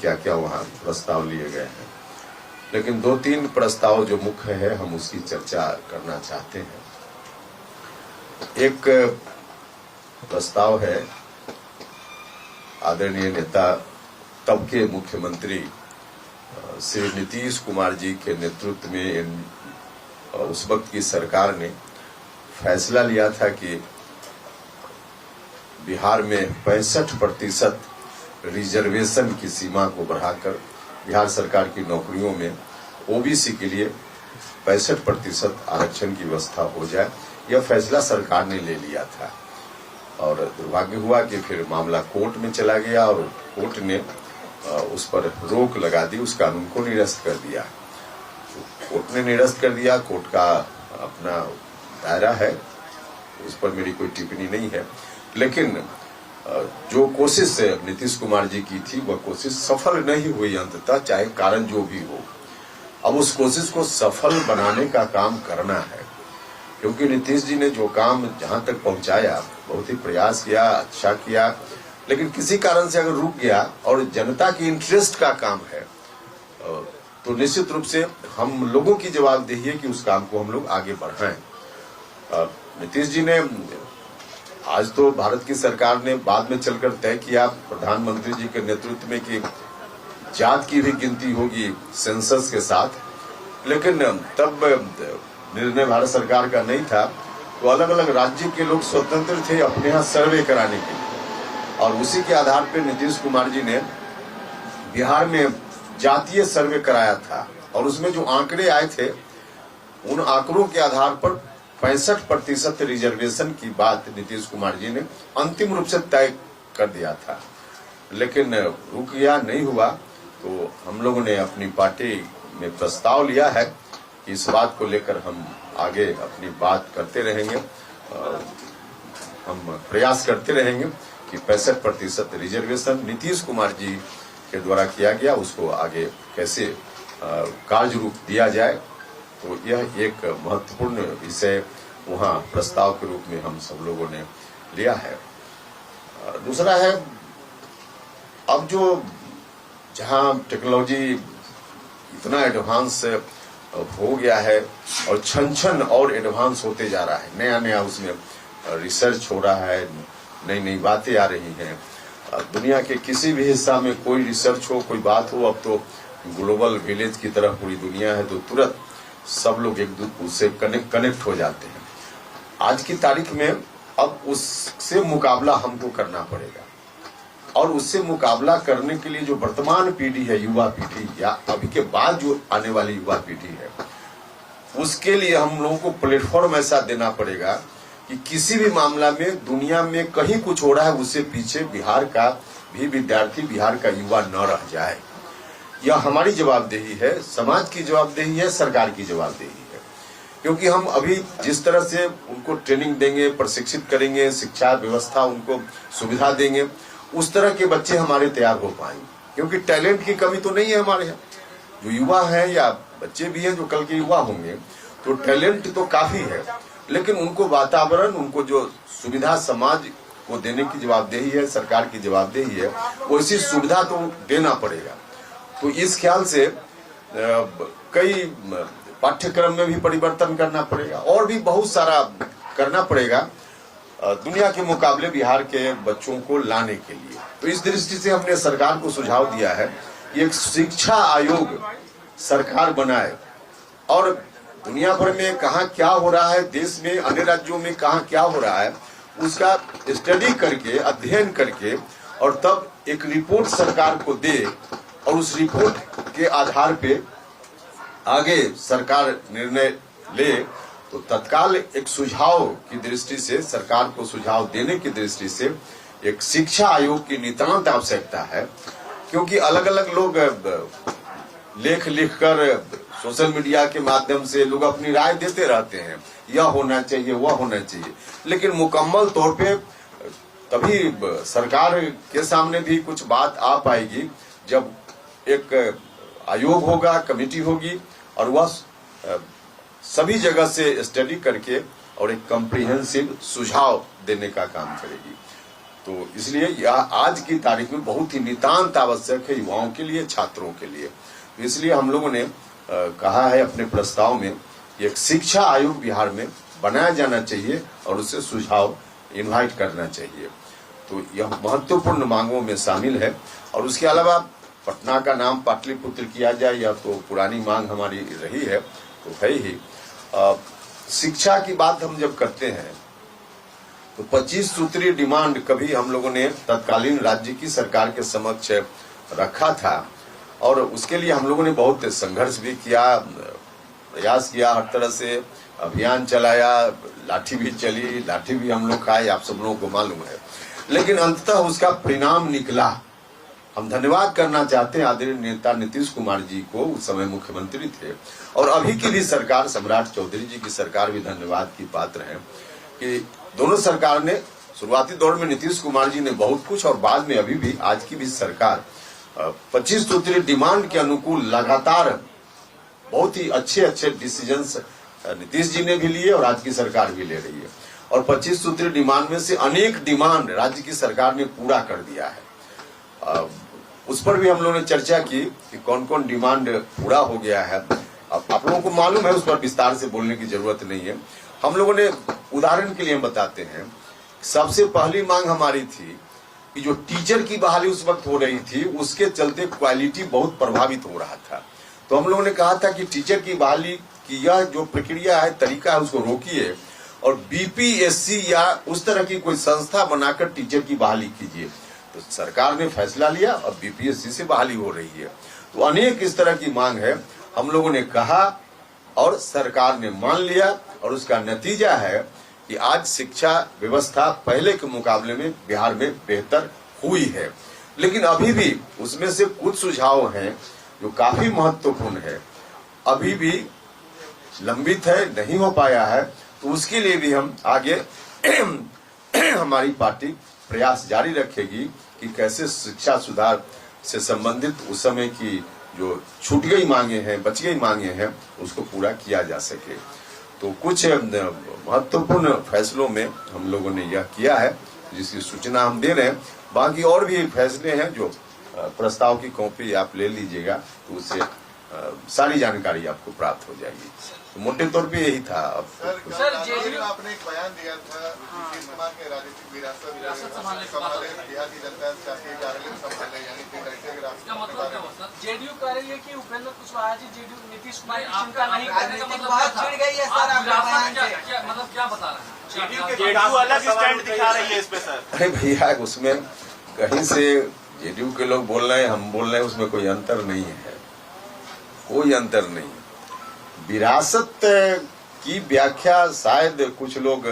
क्या क्या वहाँ प्रस्ताव लिए गए हैं, लेकिन 2-3 प्रस्ताव जो मुख्य है हम उसकी चर्चा करना चाहते हैं। एक प्रस्ताव है आदरणीय नेता तब के मुख्यमंत्री श्री नीतीश कुमार जी के नेतृत्व में उस वक्त की सरकार ने फैसला लिया था कि बिहार में 65% रिजर्वेशन की सीमा को बढ़ाकर बिहार सरकार की नौकरियों में ओबीसी के लिए 65% आरक्षण की व्यवस्था हो जाए। यह फैसला सरकार ने ले लिया था और दुर्भाग्य हुआ कि फिर मामला कोर्ट में चला गया और कोर्ट ने उस पर रोक लगा दी, उस कानून को निरस्त कर दिया। कोर्ट ने निरस्त कर दिया, कोर्ट का अपना दायरा है, उस पर मेरी कोई टिप्पणी नहीं है। लेकिन जो कोशिश नीतीश कुमार जी की थी वह कोशिश सफल नहीं हुई अंततः, चाहे कारण जो भी हो। अब उस कोशिश को सफल बनाने का काम करना है, क्योंकि नीतीश जी ने जो काम जहां तक पहुंचाया बहुत ही प्रयास किया, अच्छा किया, लेकिन किसी कारण से अगर रुक गया और जनता की इंटरेस्ट का काम है तो निश्चित रूप से हम लोगों की जवाबदेही है कि उस काम को हम लोग आगे बढ़ाएं। नीतीश जी ने आज तो भारत की सरकार ने बाद में चलकर तय किया प्रधानमंत्री जी के नेतृत्व में कि जात की भी गिनती होगी सेंसस के साथ, लेकिन तब निर्णय भारत सरकार का नहीं था, तो अलग अलग राज्य के लोग स्वतंत्र थे अपने यहाँ सर्वे कराने के लिए, और उसी के आधार पर नीतीश कुमार जी ने बिहार में जातीय सर्वे कराया था और उसमें जो आंकड़े आए थे उन आंकड़ों के आधार पर 65% रिजर्वेशन की बात नीतीश कुमार जी ने अंतिम रूप से तय कर दिया था, लेकिन रुक गया, नहीं हुआ। तो हम लोगों ने अपनी पार्टी में प्रस्ताव लिया है कि इस बात को लेकर हम आगे अपनी बात करते रहेंगे, हम प्रयास करते रहेंगे कि 65% रिजर्वेशन नीतीश कुमार जी के द्वारा किया गया उसको आगे कैसे कार्य रूप दिया जाए। तो यह एक महत्वपूर्ण विषय वहाँ प्रस्ताव के रूप में हम सब लोगों ने लिया है। दूसरा है, अब जो जहाँ टेक्नोलॉजी इतना एडवांस हो गया है और छन और एडवांस होते जा रहा है, नया नया उसमें रिसर्च हो रहा है, नई नई बातें आ रही हैं। दुनिया के किसी भी हिस्सा में कोई रिसर्च हो, कोई बात हो, अब तो ग्लोबल विलेज की तरह पूरी दुनिया है, तो तुरंत सब लोग एक दूसरे से कनेक्ट हो जाते हैं। आज की तारीख में अब उससे मुकाबला हमको करना पड़ेगा, और उससे मुकाबला करने के लिए जो वर्तमान पीढ़ी है, युवा पीढ़ी या अभी के बाद जो आने वाली युवा पीढ़ी है, उसके लिए हम लोगों को प्लेटफॉर्म ऐसा देना पड़ेगा कि किसी भी मामला में दुनिया में कहीं कुछ हो रहा है उससे पीछे बिहार का भी विद्यार्थी, बिहार का युवा न रह जाए। यह हमारी जवाबदेही है, समाज की जवाबदेही है, सरकार की जवाबदेही है, क्योंकि हम अभी जिस तरह से उनको ट्रेनिंग देंगे, प्रशिक्षित करेंगे, शिक्षा व्यवस्था उनको सुविधा देंगे, उस तरह के बच्चे हमारे तैयार हो पाएंगे। क्योंकि टैलेंट की कमी तो नहीं है हमारे यहाँ, जो युवा हैं या बच्चे भी हैं जो कल के युवा होंगे, तो टैलेंट तो काफी है, लेकिन उनको वातावरण, उनको जो सुविधा समाज को देने की जवाबदेही है, सरकार की जवाबदेही है, वैसी सुविधा तो देना पड़ेगा। तो इस ख्याल से कई पाठ्यक्रम में भी परिवर्तन करना पड़ेगा और भी बहुत सारा करना पड़ेगा दुनिया के मुकाबले बिहार के बच्चों को लाने के लिए। तो इस दृष्टि से हमने सरकार को सुझाव दिया है कि एक शिक्षा आयोग सरकार बनाए और दुनिया भर में कहाँ क्या हो रहा है, देश में अन्य राज्यों में कहाँ क्या हो रहा है, उसका स्टडी करके, अध्ययन करके, और तब एक रिपोर्ट सरकार को दे और उस रिपोर्ट के आधार पे आगे सरकार निर्णय ले। तो तत्काल एक सुझाव की दृष्टि से, सरकार को सुझाव देने की दृष्टि से एक शिक्षा आयोग की नितांत आवश्यकता है, क्योंकि अलग अलग लोग लेख लिखकर सोशल मीडिया के माध्यम से लोग अपनी राय देते रहते हैं, यह होना चाहिए, वह होना चाहिए, लेकिन मुकम्मल तौर पे तभी सरकार के सामने भी कुछ बात आ पाएगी जब एक आयोग होगा, कमेटी होगी और वह सभी जगह से स्टडी करके और एक कॉम्प्रिहेंसिव सुझाव देने का काम करेगी। तो इसलिए यह आज की तारीख में बहुत ही नितांत आवश्यक है युवाओं के लिए, छात्रों के लिए। तो इसलिए हम लोगों ने कहा है अपने प्रस्ताव में एक शिक्षा आयोग बिहार में बनाया जाना चाहिए और उससे सुझाव इनवाइट करना चाहिए। तो यह महत्वपूर्ण मांगों में शामिल है। और उसके अलावा पटना का नाम पाटलिपुत्र किया जाए, यह तो पुरानी मांग हमारी रही है, तो है ही। शिक्षा की बात हम जब करते हैं तो 25 सूत्रीय डिमांड कभी हम लोगों ने तत्कालीन राज्य की सरकार के समक्ष रखा था और उसके लिए हम लोगों ने बहुत संघर्ष भी किया, प्रयास किया, हर तरह से अभियान चलाया, लाठी भी चली, लाठी भी हम लोग खाए, आप सब लोगों को मालूम है। लेकिन अंततः उसका परिणाम निकला। हम धन्यवाद करना चाहते हैं आदरणीय नेता नीतीश कुमार जी को, उस समय मुख्यमंत्री थे, और अभी की भी सरकार सम्राट चौधरी जी की सरकार भी धन्यवाद की पात्र है कि दोनों सरकार ने शुरुआती दौर में नीतीश कुमार जी ने बहुत कुछ और बाद में अभी भी आज की भी सरकार 25 सूत्रीय डिमांड के अनुकूल लगातार बहुत ही अच्छे डिसीजंस नीतीश जी ने भी लिए और आज की सरकार भी ले रही है। और 25 सूत्रीय डिमांड में से अनेक डिमांड राज्य की सरकार ने पूरा कर दिया है। उस पर भी हम लोगों ने चर्चा की कि कौन कौन डिमांड पूरा हो गया है। अब आप लोगों को मालूम है, उस पर विस्तार से बोलने की जरूरत नहीं है। हम लोगों ने उदाहरण के लिए हम बताते हैं, सबसे पहली मांग हमारी थी कि जो टीचर की बहाली उस वक्त हो रही थी उसके चलते क्वालिटी बहुत प्रभावित हो रहा था। तो हम लोगों ने कहा था कि टीचर की बहाली की यह जो प्रक्रिया है, तरीका है, उसको रोकिए और बीपीएससी या उस तरह की कोई संस्था बनाकर टीचर की बहाली कीजिए। तो सरकार ने फैसला लिया और बीपीएससी से बहाली हो रही है। तो अनेक इस तरह की मांग है, हम लोगों ने कहा और सरकार ने मान लिया और उसका नतीजा है कि आज शिक्षा व्यवस्था पहले के मुकाबले में बिहार में बेहतर हुई है। लेकिन अभी भी उसमें से कुछ सुझाव हैं जो काफी महत्वपूर्ण है, अभी भी लंबित है, नहीं हो पाया है। तो उसके लिए भी हम आगे हमारी पार्टी प्रयास जारी रखेगी कि कैसे शिक्षा सुधार से संबंधित उस समय की जो छूट गई मांगे हैं, बच गई मांगे हैं, उसको पूरा किया जा सके। तो कुछ महत्वपूर्ण फैसलों में हम लोगों ने यह किया है जिसकी सूचना हम दे रहे हैं। बाकी और भी फैसले हैं जो प्रस्ताव की कॉपी आप ले लीजिएगा, तो उससे सारी जानकारी आपको प्राप्त हो जाएगी। तो मोटे तौर पे यही था। सर आपने एक बयान दिया था नीतीश कुमार के राजनीतिक विरासत संभाले बिहार की जनता चाहती है कार्यालय संभाले, यानी कि इसका मतलब क्या हुआ सर? जेडीयू कह रही है कि उपेंद्र कुशवाहा जी जेडीयू नीतीश कुमार की चिंता नहीं करने का मतलब बात छिड़ गई है सर। मतलब क्या बता रहे हैं? जेडीयू अलग स्टैंड दिखा रही है इस पे सर। अरे भैया, उसमें कहीं से जेडीयू के लोग बोल रहे हैं, हम बोल रहे हैं, उसमें कोई अंतर नहीं है, कोई अंतर नहीं। विरासत की व्याख्या शायद कुछ लोग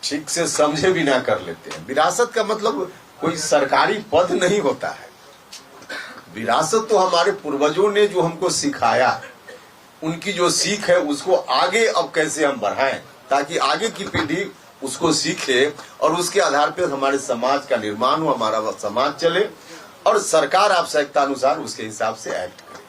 ठीक से समझे भी ना कर लेते हैं। विरासत का मतलब कोई सरकारी पद नहीं होता है। विरासत तो हमारे पूर्वजों ने जो हमको सिखाया, उनकी जो सीख है उसको आगे अब कैसे हम बढ़ाएं ताकि आगे की पीढ़ी उसको सीखे और उसके आधार पर हमारे समाज का निर्माण हो, हमारा समाज चले और सरकार आवश्यकता अनुसार उसके हिसाब से एक्ट करे।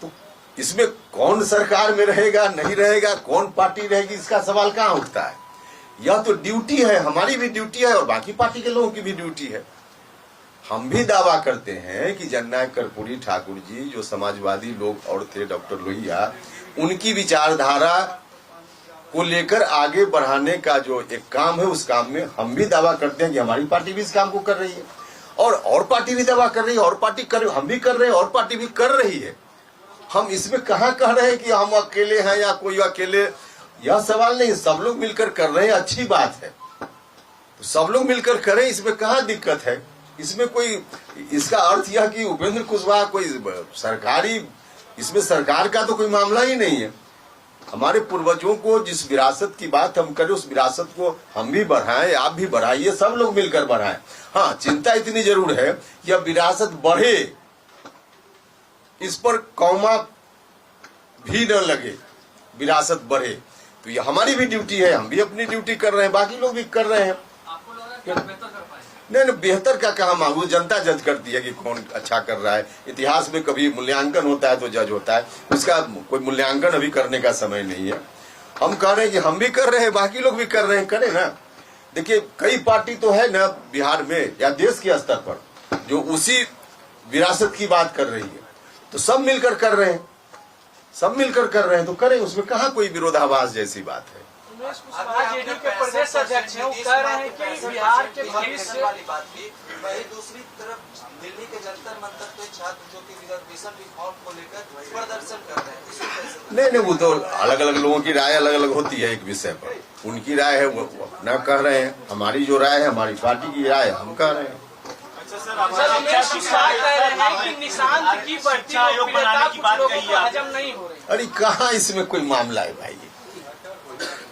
तो इसमें कौन सरकार में रहेगा, नहीं रहेगा, कौन पार्टी रहेगी, इसका सवाल कहाँ उठता है? यह तो ड्यूटी है, हमारी भी ड्यूटी है और बाकी पार्टी के लोगों की भी ड्यूटी है। हम भी दावा करते हैं कि जननायक कर्पूरी ठाकुर जी जो समाजवादी लोग और थे, डॉक्टर लोहिया, उनकी विचारधारा को लेकर आगे बढ़ाने का जो एक काम है, उस काम में हम भी दावा करते हैं कि हमारी पार्टी भी इस काम को कर रही है और पार्टी भी दावा कर रही है, और पार्टी कर, हम भी कर रहे हैं और पार्टी भी कर रही है। हम इसमें कहाँ कह रहे हैं कि हम अकेले हैं या कोई अकेले, यह सवाल नहीं। सब लोग मिलकर कर रहे हैं, अच्छी बात है, तो सब लोग मिलकर करें, इसमें कहाँ दिक्कत है? इसमें कोई, इसका अर्थ यह कि उपेंद्र कुशवाहा कोई सरकारी, इसमें सरकार का तो कोई मामला ही नहीं है। हमारे पूर्वजों को जिस विरासत की बात हम करें, उस विरासत को हम भी बढ़ाएं, आप भी बढ़ाइए, सब लोग मिलकर बढ़ाएं। हाँ, चिंता इतनी जरूर है कि अब विरासत बढ़े, इस पर कौमा भी न लगे, विरासत बढ़े। तो ये हमारी भी ड्यूटी है, हम भी अपनी ड्यूटी कर रहे हैं, बाकी लोग भी कर रहे हैं। आपको लग रहा है कि बेहतर कर पाएंगे? नहीं, बेहतर का कहा मांगू, जनता जज करती है कि कौन अच्छा कर रहा है। इतिहास में कभी मूल्यांकन होता है तो जज होता है, उसका कोई मूल्यांकन अभी करने का समय नहीं है। हम कह रहे हैं कि हम भी कर रहे हैं, बाकी लोग भी कर रहे हैं, करें ना। देखिए कई पार्टी तो है ना बिहार में या देश के स्तर पर जो उसी विरासत की बात कर रही है, तो सब मिलकर कर रहे हैं, सब मिलकर कर रहे हैं तो करें, उसमें कहाँ कोई विरोधाभास जैसी बात है। उमेश कुशवाहा जेडीयू के प्रदेश अध्यक्ष हैं, वो कह रहे हैं कि बिहार के भविष्य वाली बात थी। वही दूसरी तरफ दिल्ली के जंतर मंतर पे छात्र जो कि रिजर्वेशन रिफॉर्म को लेकर प्रदर्शन कर रहे हैं, इसको कैसे? नहीं, वो तो अलग अलग लोगों की राय अलग अलग होती है एक विषय पर, उनकी राय है वो अपना कह रहे हैं, हमारी जो राय है हमारी पार्टी की राय हम कह रहे हैं। सर उमेश कुशवाहा कह रहे हैं कि निशांत की बढ़ती लोकप्रियता कुछ लोगों को हजम नहीं हो रही। अरे कहाँ इसमें कोई मामला है भाई,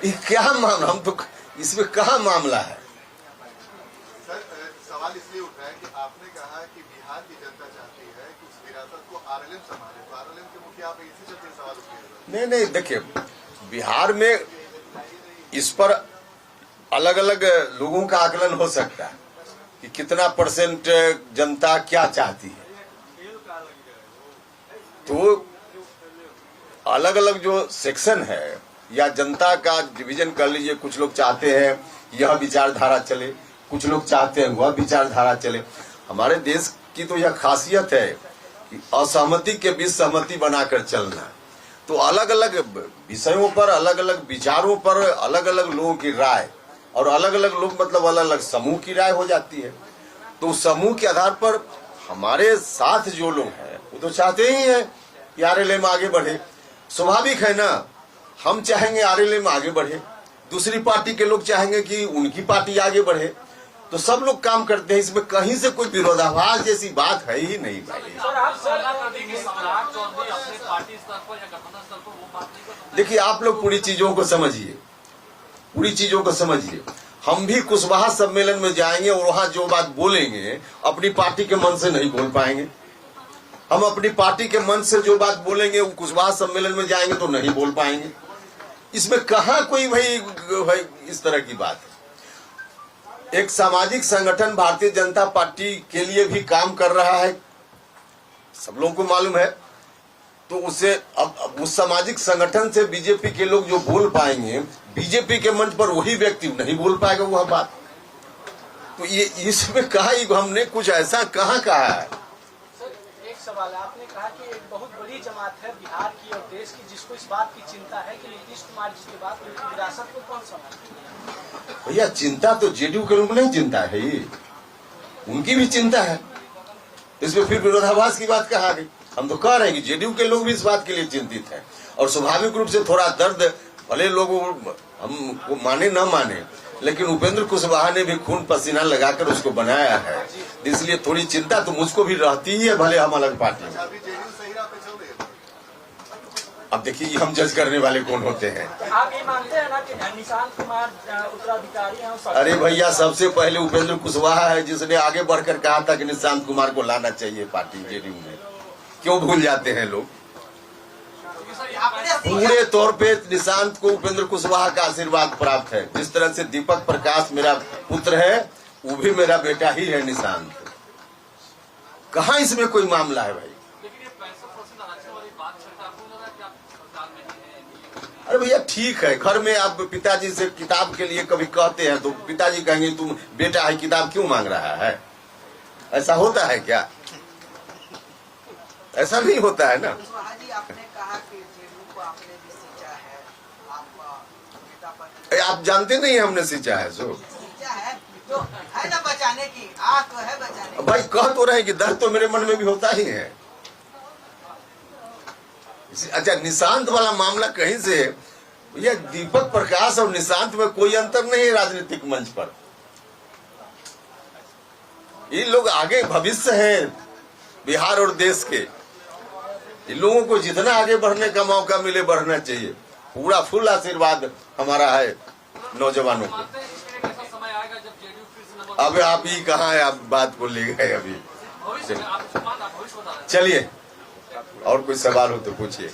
ये क्या मामला, हम तो इसमें कहाँ मामला है। सर सवाल इसलिए उठ रहा है कि आपने कहा कि बिहार की जनता चाहती है कि उस विरासत को आरएलएम संभाले, तो आरएलएम के मुखिया आप इसी चलते सवाल उठे। नहीं, देखिए बिहार में इस पर अलग अलग लोगों का आकलन हो सकता है कि कितना परसेंट जनता क्या चाहती है, तो अलग अलग जो सेक्शन है या जनता का डिवीजन कर लीजिए, कुछ लोग चाहते हैं यह विचारधारा चले, कुछ लोग चाहते हैं वह विचारधारा चले। हमारे देश की तो यह खासियत है कि असहमति के बीच सहमति बनाकर चलना, तो अलग अलग विषयों पर अलग अलग विचारों पर अलग अलग लोगों की राय और अलग अलग लोग मतलब अलग अलग समूह की राय हो जाती है, तो उस समूह के आधार पर हमारे साथ जो लोग हैं वो तो चाहते ही हैं कि आरएलएम आगे बढ़े, स्वाभाविक है ना, हम चाहेंगे आरएलएम आगे बढ़े, दूसरी पार्टी के लोग चाहेंगे कि उनकी पार्टी आगे बढ़े, तो सब लोग काम करते हैं, इसमें कहीं से कोई विरोधाभास जैसी बात है ही नहीं भाई। देखिए आप लोग पूरी चीजों को समझिए, पूरी चीजों को समझिए, हम भी कुशवाहा सम्मेलन में जाएंगे और वहां जो बात बोलेंगे अपनी पार्टी के मन से नहीं बोल पाएंगे, हम अपनी पार्टी के मन से जो बात बोलेंगे वो कुशवाहा सम्मेलन में जाएंगे तो नहीं बोल पाएंगे, इसमें कहाँ कोई भाई इस तरह की बात है। एक सामाजिक संगठन भारतीय जनता पार्टी के लिए भी काम कर रहा है, सब लोगों को मालूम है, तो उसे अब उस सामाजिक संगठन से बीजेपी के लोग जो बोल पाएंगे, बीजेपी के मंच पर वही व्यक्ति नहीं बोल पाएगा वह बात, तो ये इसमें कहा हमने कुछ ऐसा कहाँ कहा है। सवाल आपने कहा कि एक बहुत बड़ी जमात है बिहार की और देश की जिसको इस बात की चिंता है कि नीतीश कुमार जी के बाद उनकी विरासत को कौन संभाले। भैया चिंता तो जेडीयू के लोग नहीं चिंता है, ये उनकी भी चिंता है, इसमें फिर विरोधाभास की बात कहाँ आ गई। हम तो कह रहे हैं कि जेडीयू के लोग भी इस बात के लिए चिंतित हैं और स्वाभाविक रूप से थोड़ा दर्द, भले लोग हम माने न माने, लेकिन उपेंद्र कुशवाहा ने भी खून पसीना लगाकर उसको बनाया है, इसलिए थोड़ी चिंता तो मुझको भी रहती ही है, भले हम अलग पार्टी में। अब देखिए हम जज करने वाले कौन होते हैं। आप ये मानते हैं ना कि निशांत कुमार उत्तराधिकारी हैं? अरे भैया सबसे पहले उपेंद्र कुशवाहा है जिसने आगे बढ़कर कहा था कि निशांत कुमार को लाना चाहिए पार्टी जेडीयू में, क्यों भूल जाते हैं लोग। पूरे तौर पे निशांत को उपेंद्र कुशवाहा का आशीर्वाद प्राप्त है, जिस तरह से दीपक प्रकाश मेरा पुत्र है वो भी मेरा बेटा ही है निशांत, कहाँ इसमें कोई मामला है भाई। अरे भैया ठीक है, घर में आप पिताजी से किताब के लिए कभी कहते हैं तो पिताजी कहेंगे तुम बेटा है किताब क्यों मांग रहा है, ऐसा होता है क्या? ऐसा नहीं होता है ना। आपने कहा कि जेडीयू को आपने भी सींचा है, आप जानते नहीं हमने सींचा है, सो सींचा है तो है ना बचाने की आग तो है बचाने की। भाई कह तो रहे कि दर्द तो मेरे मन में भी होता ही है। अच्छा निशांत वाला मामला कहीं से, भैया दीपक प्रकाश और निशांत में कोई अंतर नहीं है राजनीतिक मंच पर, ये लोग आगे भविष्य है बिहार और देश के, इन लोगों को जितना आगे बढ़ने का मौका मिले बढ़ना चाहिए, पूरा फुल आशीर्वाद हमारा है नौजवानों को। अब आप ही कहाँ है, आप बात को ले गए अभी। चलिए और कोई सवाल हो तो पूछिए।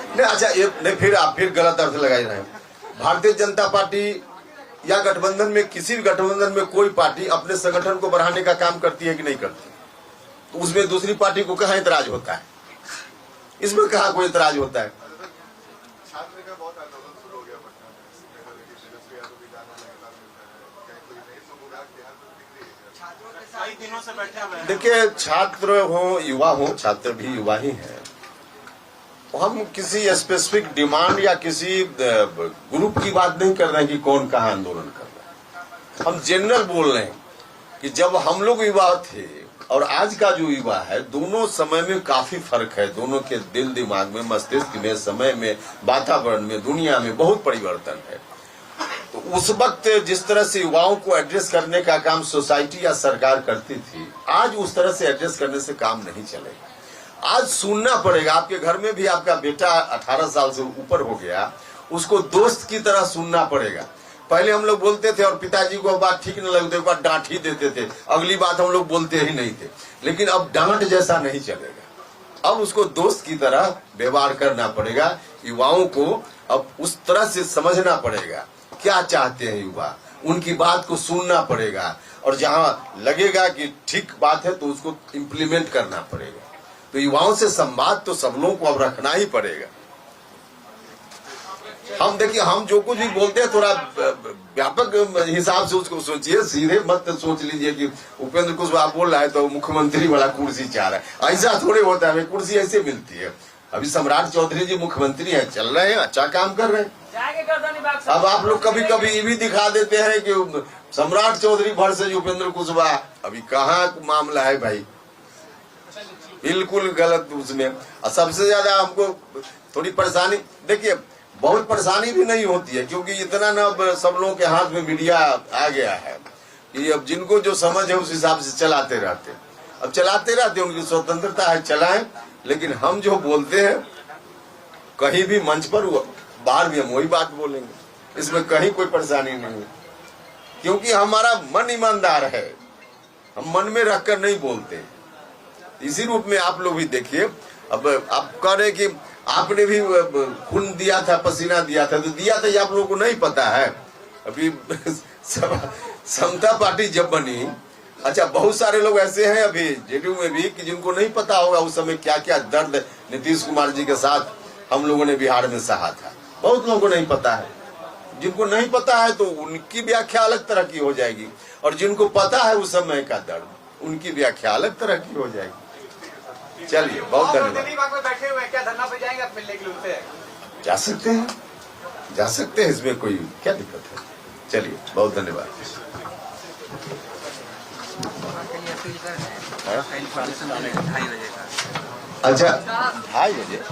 नहीं अच्छा ये नहीं, फिर आप फिर गलत अर्थ लगाए रहे हैं। भारतीय जनता पार्टी या गठबंधन में किसी भी गठबंधन में कोई पार्टी अपने संगठन को बढ़ाने का काम करती है कि नहीं करती, तो उसमें दूसरी पार्टी को कहाँ इतराज होता है, इसमें कहाँ कोई इतराज होता है। कई दिनों से बैठे हुए हैं। देखिए, छात्र हो युवा हो, छात्र भी युवा ही हैं। हम किसी स्पेसिफिक डिमांड या किसी ग्रुप की बात नहीं कर रहे हैं कि कौन कहाँ आंदोलन कर रहा है। हम जनरल बोल रहे हैं कि जब हम लोग युवा थे और आज का जो युवा है, दोनों समय में काफी फर्क है। दोनों के दिल दिमाग में, मस्तिष्क में, समय में, वातावरण में, दुनिया में बहुत परिवर्तन है। तो उस वक्त जिस तरह से युवाओं को एड्रेस करने का काम सोसाइटी या सरकार करती थी, आज उस तरह से एड्रेस करने से काम नहीं चलेगा। आज सुनना पड़ेगा। आपके घर में भी आपका बेटा 18 साल से ऊपर हो गया, उसको दोस्त की तरह सुनना पड़ेगा। पहले हम लोग बोलते थे और पिताजी को बात ठीक न लगती, एक बार डांट ही देते थे, अगली बात हम लोग बोलते ही नहीं थे। लेकिन अब डांट जैसा नहीं चलेगा, अब उसको दोस्त की तरह व्यवहार करना पड़ेगा। युवाओं को अब उस तरह से समझना पड़ेगा क्या चाहते हैं युवा, उनकी बात को सुनना पड़ेगा और जहां लगेगा कि ठीक बात है तो उसको इम्प्लीमेंट करना पड़ेगा। तो युवाओं से संवाद तो सब लोगों को अब रखना ही पड़ेगा। हम देखिए, हम जो कुछ भी बोलते हैं थोड़ा व्यापक हिसाब से उसको सोचिए, सीधे मत सोच लीजिए कि उपेंद्र कुशवाहा बोल रहा है तो मुख्यमंत्री वाला कुर्सी चाह रहा है। ऐसा थोड़े होता है, कुर्सी ऐसे मिलती है। अभी सम्राट चौधरी जी मुख्यमंत्री हैं, चल रहे हैं, अच्छा काम कर रहे हैं। अब आप लोग कभी कभी ये भी दिखा देते हैं कि सम्राट चौधरी वर्सेज उपेंद्र कुशवाहा। अभी कहाँ मामला है भाई, बिल्कुल गलत उसमें। और सबसे ज्यादा हमको थोड़ी परेशानी, देखिए बहुत परेशानी भी नहीं होती है क्योंकि इतना ना सब लोगों के हाथ में मीडिया आ गया है कि अब जिनको जो समझ है उस हिसाब से चलाते रहते। अब चलाते रहते, उनकी स्वतंत्रता है, चलाएं। लेकिन हम जो बोलते हैं कहीं भी मंच पर, बाहर भी हम वही बात बोलेंगे, इसमें कहीं कोई परेशानी नहीं है क्योंकि हमारा मन ईमानदार है, हम मन में रखकर नहीं बोलते। इसी रूप में आप लोग भी देखिए, अब आप कह रहे कि आपने भी खून दिया था, पसीना दिया था, तो दिया था ये आप लोगों को नहीं पता है। अभी समता पार्टी जब बनी, अच्छा बहुत सारे लोग ऐसे हैं अभी जेडीयू में भी कि जिनको नहीं पता होगा उस समय क्या क्या दर्द नीतीश कुमार जी के साथ हम लोगों ने बिहार में सहा था। बहुत लोगों को नहीं पता है। जिनको नहीं पता है तो उनकी व्याख्या अलग तरह की हो जाएगी, और जिनको पता है उस समय का दर्द, उनकी व्याख्या अलग तरह की हो जाएगी। चलिए, बहुत धन्यवाद। बैठे हुए क्या धरना पे जाएंगे आप मिलने के लिए? जा सकते हैं, जा सकते हैं, इसमें कोई क्या दिक्कत है। चलिए, बहुत धन्यवाद। अच्छा, 2:30 बजे